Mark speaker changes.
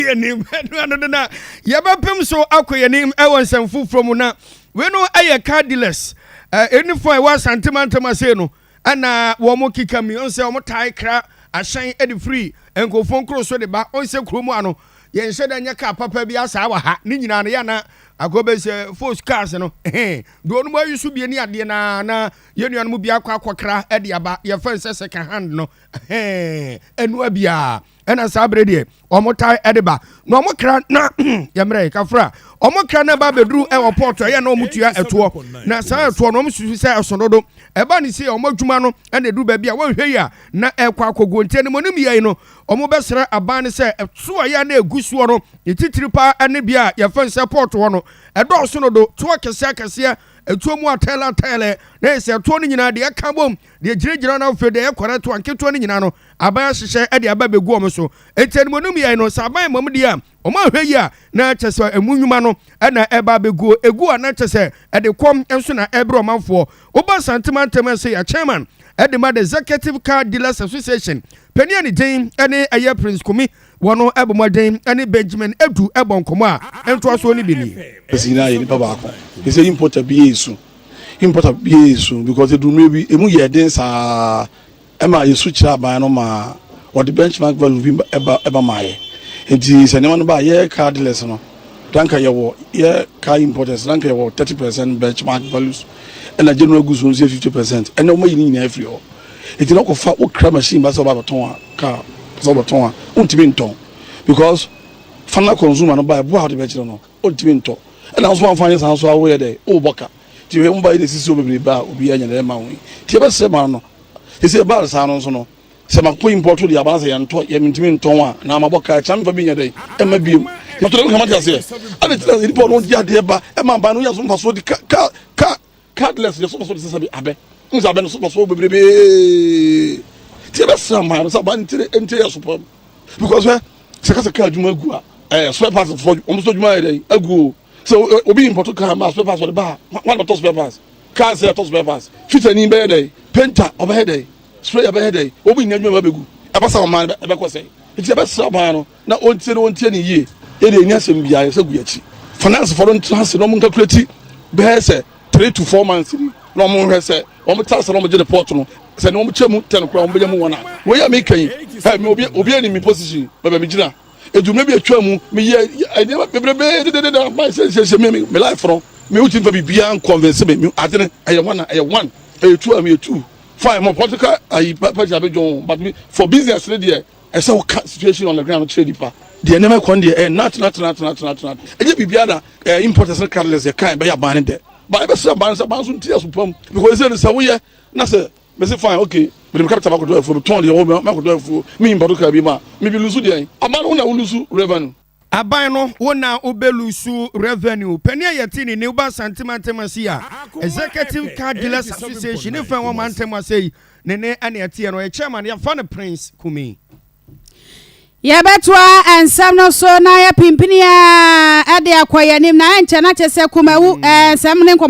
Speaker 1: yanim no na yabapem so akoyanim ewon sanfu from na we no aye car dealers enifo e wa santimantama say no ana wo mo kika mi on say wo tai kra ahyan edi free enkofon kro so de ba on say kromu ano ye nhye da nya ka papa bi asa wa ha ni nyina no ya na agobe se force cars no do no ayi so bi ni ade na ye nuan mu bi akwa edi aba ye fan se second hand no enu abia ena sabre de omotai edeba no omokra na yemre kafra omokra na ba bedru e report ye na omutua eto na sa eto no omsusu se esonodo eba ni se omodwuma no ena du ba bia wo hwe ya na ekwa akogo nte ne monim ye no omobesra aban se eto ya na egusuo no titiripa ene bia ye fan support wo no edo so no do to kese etuo mu atele na se eto no nyina de aka bom de giregira na fe de ekwara to anketo no nyina no aban hyehyɛ e de aba begu om so enten monum ye no saban mom de a oma hwe ya na kyese emunwuma no e na eba begu egu a na kyese e de kom enso na ebro manfo oba santimantem se ya chairman e de ma the executive car dealers association penia ni den ene aye prince komi wono ebomoden ene benjamin edu ebonkomo a ento aso ni bini
Speaker 2: pesina ye ni baba ko he say importer bi yesu because they do maybe emu ye den sa ema yesu kira ban no ma or the benchmark value eba maaye enti se ne no ba ye car dealers no danka ye wo ye car importers danka ye wo 30% benchmark values and a general goods on 50% and no more in every year enti no ko fa wo kra machine ba so ba beton car so beton untimi nton because final consumer no ba bo how the benchmark no untimi nton and also one finance and so away there o boka ti we mba ide sisi obebere ba obi anya na ma wi ti be se ma no ti se ba sa no so no se ma ko import de aba se yanto ye mintimi nton a na ma boka cham fa bi nya dai e ma biem na to ka ma ti ase ade ti ni po no dia de ba e ma ba no ya so mfa so di cardless ya so so se sabi abe nza be no so so obebere be ti be se ma no so ba ntire ya so pom because se ka se ka adwuma gu a spare parts for almost adwuma dai agu so obi import car ma spare parts for the bar one of those spare parts car say those spare parts fit any be dey painter over there spray over there obi nyadwuma ba begu e ba sa ma e be ko say it e be sa ba no na ontie ni yie e dey nya sem bia se gu yachi finance for don trans no mun calculate be say 3 to 4 months no mun hwe say o mo tax no mo je report no say no mo chemu 10 kra mo be mu wona we ya me kan e me obi ani mi position ba me gina edumna bi atwa mu me ye ene bebrebe de my say me life from me utin for bibia convince me atene aye one aye two am two fine more political ayi papa abejon but me for business le there I say situation on the ground trade pa the never kon there not eje bibia da importers carless e kan be ya ban de ba e be say ban so ntia so pam because say we ye na say me say fine okay me dem capital makodo for ton de makodo for me import ka bi ma me bi lose there aban una lose revenue
Speaker 1: aban no wona obelusu revenue penia yetini ne uba santimantem a executive car dealers association if one man tem say ne ane atie no e chairman ya fa prince kumi
Speaker 3: ya betwa ensam no so na ya pimpinia ade akoyanim na enche na chese kumawu ensam ne nkomatwe